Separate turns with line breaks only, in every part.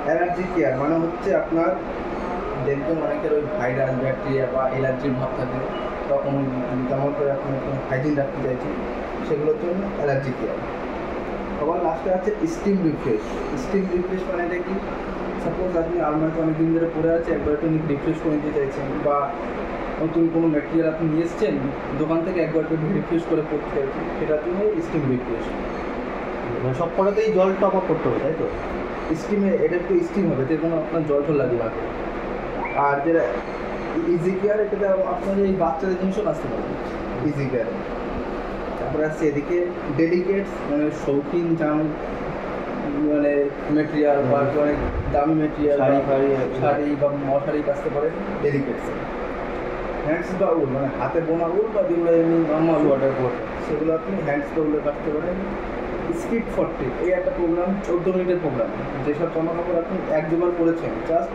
Allergy care মানে হচ্ছে আপনার দেখবেন অনেকের ওই ভাইরাস ব্যাকটেরিয়া বা অ্যালার্জির ভাব থাকে, তখন যেমন করে আপনি হাইজিন রাখতে চাইছেন, সেগুলোর জন্য অ্যালার্জি কেয়ার। আবার লাস্টে আছে স্টিম রিফ্রেশ। স্টিম রিফ্রেশ মানে এটা কি, সাপোজ আপনি আলমারিতে অনেক দিন ধরে পড়ে আছে, একবার একটু রিফ্রেশ করে নিতে চাইছেন, বা নতুন কোনো ম্যাটেরিয়াল আপনি নিয়ে এসছেন দোকান থেকে, একবার একটু রিফ্রেশ করে পড়তে চাইছেন, সেটার জন্য স্টিম রিফ্রেশ।
মানে সব কটাতেই জল টপ আপ করতে হবে, তাই তো?
স্টিমে এটা একটু স্টিম হবে, যে কোনো আপনার জল টল লাগবে না। আর যেটা ইজি কেয়ার, এটাতে আপনার এই বাচ্চাদের জিনিসও আসতে পারে ইজি কেয়ার। তারপরে আসছে এদিকে ডেলিকেটস, মানে শৌখিন মানে মেটেরিয়াল বা অনেক দামি মেটেরিয়াল, শাড়ি বা মশারি কাচতে পারে ডেলিকেটস। হ্যান্ডস বা উল, মানে হাতে বোনা উল বা যেগুলো এমনি নর্মাল ওয়াটার বোর্ড, সেগুলো আপনি হ্যান্ডস বা উলে কাটতে পারেন। স্পিড 40 এই একটা প্রোগ্রাম, 14 মিনিটের প্রোগ্রাম। যেসব জামা কাপড় আপনি এক দুবার পরেছেন, জাস্ট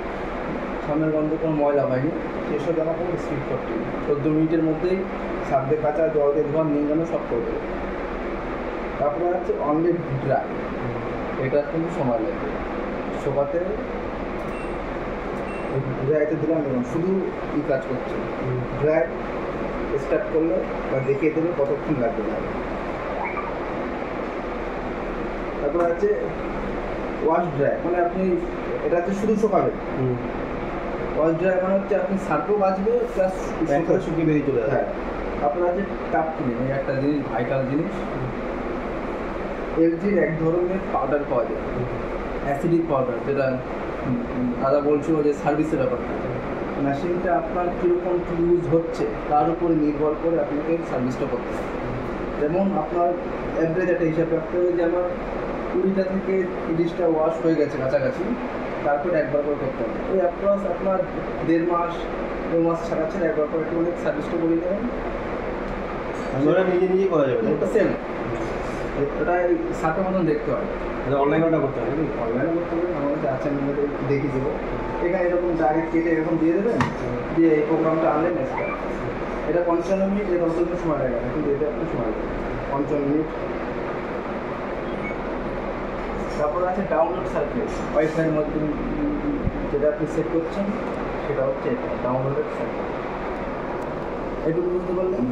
সামনের গন্ধে কোনো ময়লা হয়নি, সেসব জামা কাপড় স্পিড 40 14 মিনিটের মধ্যেই সার্ফ দিয়ে কাঁচা, জল দিয়ে ধোয়া, নিয়ে সব করে দেবে। তারপরে হচ্ছে অনলি ড্রাই, এটা কিন্তু সময় লাগবে শোকাতে। ড্রাইতে দিলাম দেখুন শুধু কী কাজ করছে, ড্রাই স্টার্ট করলে বা দেখিয়ে দেবে কতক্ষণ লাগবে না। তারপরে আছে ওয়াশ ড্রাই, মানে আপনি এটাতে শুধু শোকাবেন। ওয়াশ ড্রাই মানে হচ্ছে আপনি সার্ফও বাঁচবে প্লাস শুকিয়ে বেরিয়ে চলে যাবে। হ্যাঁ। তারপরে আছে টাপ ক্লিন, এই একটা জিনিস, ভাইটাল জিনিস। এলজির এক ধরনের পাউডার পাওয়া যায়, অ্যাসিডিক পাউডার, যেটা দাদা বলছিল যে সার্ভিসের ব্যাপারটা। মেশিনটা আপনার কীরকম ইউজ হচ্ছে তার উপরে নির্ভর করে আপনাকে সার্ভিসটা করতে হবে। যেমন আপনার অ্যাভারেজ একটা হিসাব রাখতে হবে যে আমার 20টা থেকে 30টা ওয়াশ হয়ে গেছে কাছাকাছি, তারপর একবার করে করতে হবে। ওই অ্যাপ্রক্স আপনার 1.5 মাস 2 মাস ছাড়া ছাড়া একবার করে একটু অনেক সার্ভিসটা করে দেবেন।
নিজে নিজেই করা যাবে,
ওটা সেম, ওটা সাথে মতন দেখতে হবে।
অনলাইন অর্ডার করতে হবে,
অনলাইনে করতে হবে। আমার কাছে আছে, আমি দেখিয়ে দেবো। এখানে এরকম ডাইরেক্ট কেটে এরকম দিয়ে দেবেন, দিয়ে এই প্রোগ্রামটা আনলেন নেক্সট। এটা 55 মিনিট, এর অন্তত সময় লাগে না, কিন্তু এটা আপনি সময় লাগে 55 মিনিট। তারপর আছে ডাউনলোড সার্ভিস, ওয়াইফাইয়ের মধ্যে যেটা আপনি সেট করছেন সেটা হচ্ছে ডাউনলোডের সার্ভিস। এটুকু বুঝতে পারলেন?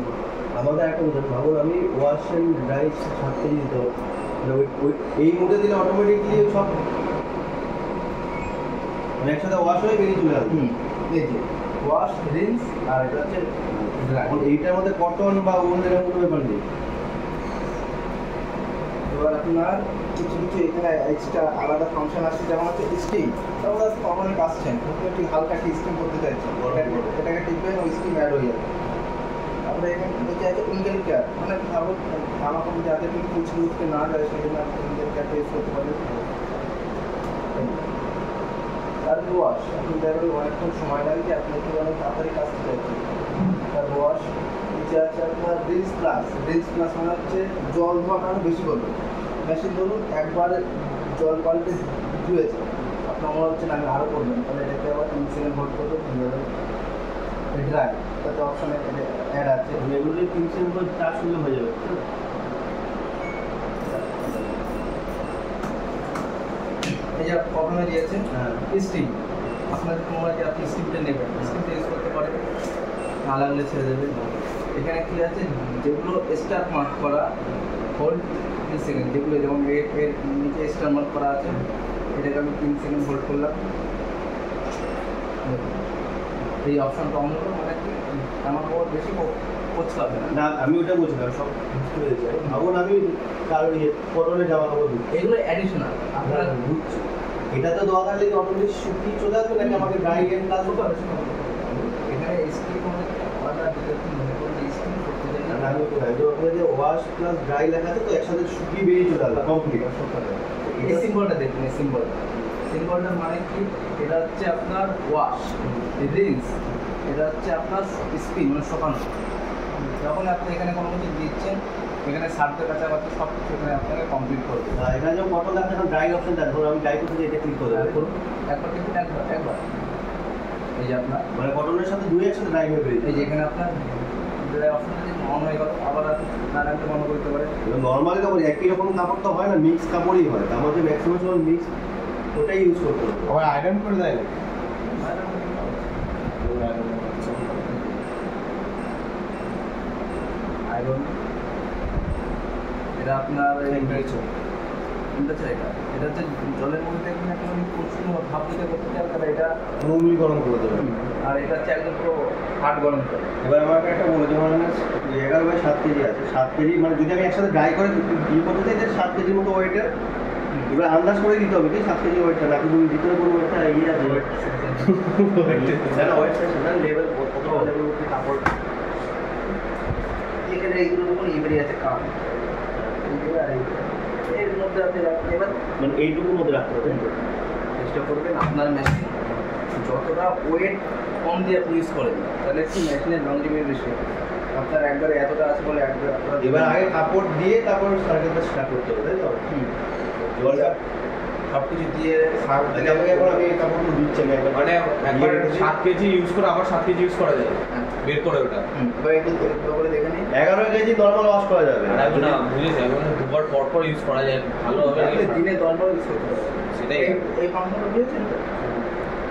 আমাদের একটা উদাহরণ ভাবুন, আমি ওয়াশ অ্যান্ড ড্রাই ছাড়তে দিতে হবে, এই মোডে দিলে অটোমেটিকলি সব মানে একসাথে ওয়াশ হয়ে বেরিয়ে চলে আসবে।
এই যে ওয়াশ, রিন্স, আর এটা হচ্ছে ড্রাই।
এইটার মধ্যে কটন বা উল এরকম কোনো ব্যাপার নেই।
এবার আপনার কিছু কিছু এখানে এক্সট্রা আলাদা ফাংশন আছে, যেমন হচ্ছে স্টিম। তারপর অনেক আসছেন ঠিক হালকা একটা স্টিম করতে চাইছেন, এটাকে টিপবেন, ওই স্টিম অ্যাড হয়ে যাবে। তারপরে এখানে নিচে আছে উইঙ্গেল কেয়ার, মানে ভাবো জামা কাপড় যাতে কিন্তু কুচকে উঠতে না যায়, সেই জন্য আপনি উইঙ্গেল কেয়ারটা ইউজ করতে পারেন। তার ওয়াশ, আপনি দেখবেন অনেকক্ষণ সময় লাগে, আপনি একটু অনেক তাড়াতাড়ি কাজ করতে চাইছেন, তার ওয়াশ। নিচে আছে আপনার রিন্স প্লাস। রিন্স প্লাস মানে হচ্ছে জল ধোয়া কারণে বেশি করবে। মেশিন ধরুন একবার জল পাল্টে ধুয়েছে, আপনার মনে হচ্ছে না আমি আরও করবেন, তাহলে এটাকে আবার 3 সেকেন্ড হোল্ড করবে, ড্রাই, তাতে অপশানে অ্যাড আছে।
এগুলো 3 সেকেন্ড পর চার্জ করলে হয়ে যাবে।
এই যে প্রথমে দিয়েছে স্টিম, আপনার মনে হয় যে আপনি স্টিমটা নেবেন, স্টিমটা ইউজ করতে পারেন, না লাগলে ছেড়ে দেবেন। এখানে কী আছে, যেগুলো স্টার মার্ক করা হোল্ড 3 সেকেন্ড, যেগুলো যেমন এর নিচে স্টার মার্ক করা আছে, এটাকে আমি 3 সেকেন্ড হোল্ড করলাম। এই অপশানটা অন হলো, মানে কি আমার ওর বেশি পচকাবে না।
আমি ওটা বলছিলাম, সব বুঝতে পেরেছি। ভাবুন আমি কারণ কটনের জামা কাপড় দিই,
এগুলো অ্যাডিশনাল আপনারা
বুঝছি। এটা তো দেওয়া থাকলে অটোমেটিক শুকিয়ে চলে আসবে, নাকি আমাকে ড্রাই গেম কাজ করতে হবে?
এখানে স্টিম অর্ডার দিতে মনে করলে স্টিম করতে চাই না,
আমি ওখানে যে ওয়াশ প্লাস ড্রাই লেখা আছে, তো একসাথে শুকিয়ে বেরিয়ে চলে আসবে কমপ্লিট।
এই সিম্বলটা দেখুন, এই সিম্বলটা মানে কি, এটা হচ্ছে আপনার ওয়াশ, রিন্স, এটা হচ্ছে আপনার স্পিন মানে শোকানো। যখন আপনি এখানে কোনো কিছু দিচ্ছেন, এখানে সার্ফে কাছাকাছি সব কিছু এখানে আপনাকে কমপ্লিট করবে।
এখানে যখন কটন আছে, এখন ড্রাই অপশন দেয়, ধরুন আমি ড্রাই করতে এটা ক্লিক করে
করুন, একবার কিন্তু একবার এই যে আপনার
মানে কটনের সাথে দুই একসাথে ড্রাই হয়ে বেরিয়ে,
এই যে এখানে আপনার অপশনটা যদি অন হয়ে গেল, আবার আপনি নারায়ণকে মনে করতে পারেন।
নর্মালি কাপড় একই রকম কাপড় তো হয় না, মিক্স কাপড়ই হয়, তার মধ্যে ম্যাক্সিমাম সময় মিক্স ওটাই ইউজ করতে হবে।
আবার আয়রন করে দেয় নাকি?
আয়রন এটা আপনার
টেম্পারেচার
টেম্পারেচার এটা হচ্ছে জলের মধ্যে দেখবেন একটা প্রচুর ভাপ দিতে করতে চান তাহলে এটা
নর্মালি গরম করে দেবে।
আর এটা হচ্ছে একদম পুরো হার্ড গরম করে।
এবার আমাকে একটা বলে যেমন 11/7 কেজি আছে, 7 কেজি মানে যদি আমি একসাথে ড্রাই করে ইয়ে করতে চাই তাহলে 7 কেজির মতো ওয়েটের। এবার আন্দাজ করে দিতে হবে কি 7 কেজি ওয়েটটা, নাকি তুমি ভিতরে কোনো একটা ইয়ে আছে ওয়েট সেকশন লেভেল কত লেভেল অবধি কাপড়
এখানে এইগুলো দেখুন ইভেরি আছে কাপ এর মধ্যে আপনি রাখবেন। এবার
মানে এইটুকুর মধ্যে রাখতে হবে।
চেষ্টা করবেন আপনার মেশিন যতটা ওয়েট কম দিয়ে আপনি ইউজ করেন তাহলে একটু মেশিনের লংজিভিটি বেশি। আপনার একবারে এতটা আছে বলে একবার
এবার আগে কাপড় দিয়ে তারপর সার্কেলটা স্টার্ট করতে হবে, তাই তো? জলটা
সব কিছু দিয়ে
তাহলে আমাকে এখন আমি এই কাপড়গুলো দিচ্ছি আমি একবার
মানে একবার 7 কেজি ইউজ করে আবার 7 কেজি ইউজ করা যায় বের করে ওটা।
এবার একটু করে দেখে নিন।
11 কেজি নর্মাল ওয়াশ করা যাবে
আর এখন না বুঝেছি এখন দুবার পর পর ইউজ করা যায় ভালো হবে
দিনে 10 বার ইউজ করতে হবে।
সেটাই
এই ফাংশনটা বুঝেছেন তো?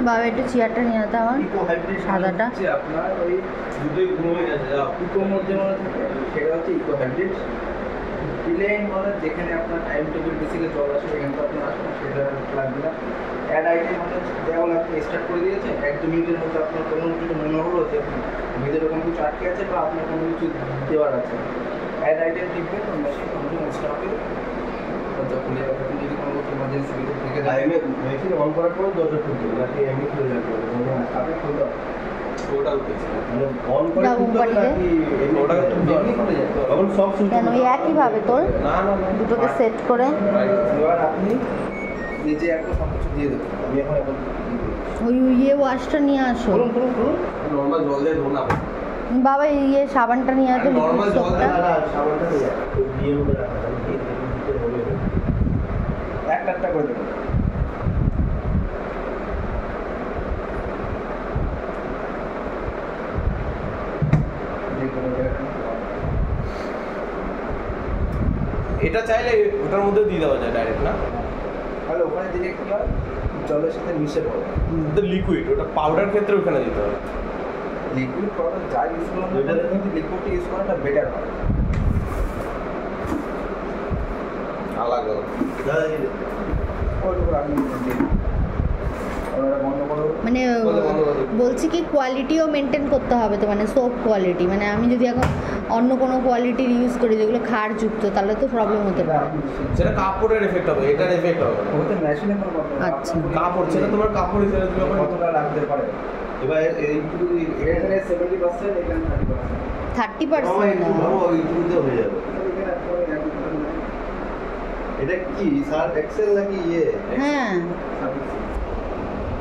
বাবা একটু চেয়ারটা নিয়ে যেতে আমার
ইকো হাইব্রিড
সাদাটা।
হচ্ছে আপনার ওই
দুটোই ঘুম হয়ে গেছে যাও।
ইকোর মধ্যে মনে থাকে সেটা হচ্ছে ইকো হাইব্রিড। প্লেন মানে যেখানে আপনার টাইম টেবিল বেসিকে জল আসে সেখানে তো আপনার আসবে সেটা লাগবে না। অ্যাড আইটেম মানে যেমন আপনি স্টার্ট করে দিয়েছেন 1-2 মিনিটের মধ্যে আপনার কোনো কিছু মনে হলো যে ভিতরে কোনো কিছু আটকে আছে বা আপনার কোনো কিছু দেওয়ার আছে, অ্যাড আইটেম টিপবেন মেশিন কন্টিনিউ স্টার্ট হবে। যখন আপনি যদি কোনো ইমার্জেন্সি ভিতর থেকে
আর এমনি মেশিন অন করার পর দরজা খুলতে হবে নাকি এমনি খুলে রাখতে হবে?
আপনি খুলতে হবে।
ওটা উঠেছে
মানে অন করে
যাও,
খুলতে হবে
বাড়িতে।
নাকি এমনি
ওটা তো
এমনি খুলে যেতে হবে।
তখন সব শুনতে
কেন ওই একইভাবে তোর
না না না
দুটোকে সেট করে
এবার আপনি নিজে একটা সব কিছু দিয়ে দেবেন। আমি এখন
ওই ইয়ে ওয়াশটা নিয়ে আসো।
বলুন বলুন বলুন।
নরমাল জল দিয়ে ধো না
বাবা এই ইয়ে সাবানটা নিয়ে আসো,
আর normal
লিকুইড
জল
সোপটা।
না সাবানটা নিয়ে যাবে ওই বিয়ের মধ্যে রাখা যাবে বিয়ে ভিতরে হবে
একটা করে দেবেন।
এটা চাইলে ওটার মধ্যে দিয়ে দেওয়া যায় ডাইরেক্ট না?
তাহলে ওখানে দিলে কি হয় জলের সাথে মিশে পড়ে।
তো লিকুইড ওটা পাউডার ক্ষেত্রে ওখানে দিতে হবে।
লিকুইড পাউডার যা ইউজ করুন না কেন, কিন্তু লিকুইডটা ইউজ করাটা বেটার হয়।
আলাদা
দাদা এই
ওইটুকু আপনি দিয়ে দিন। এবার এটা বন্ধ করো।
মানে বলছি কি কোয়ালিটিও মেনটেন করতে হবে তো, মানে সোপ কোয়ালিটি। মানে আমি যদি এখন অন্য কোনো কোয়ালিটির ইউজ করি যেগুলো ক্ষারযুক্ত তাহলে তো প্রবলেম হতে পারে।
সেটা কাপড়ের এফেক্ট হবে, এটার এফেক্ট হবে না।
ওতে মেশিনে কোনো কথা না।
আচ্ছা।
কাপড় সেটা তোমার কাপড় হিসেবে তুমি ওখানে
কতটা লাগতে পারে।
এবার এইটুকু
এখানে 70%, এখানে 30%।
30% না।
এইটুকুতে হয়ে যাবে।
এখানে আপনি
এটা কি সার্ফ এক্সেল নাকি ইয়ে?
হ্যাঁ
সার্ভিস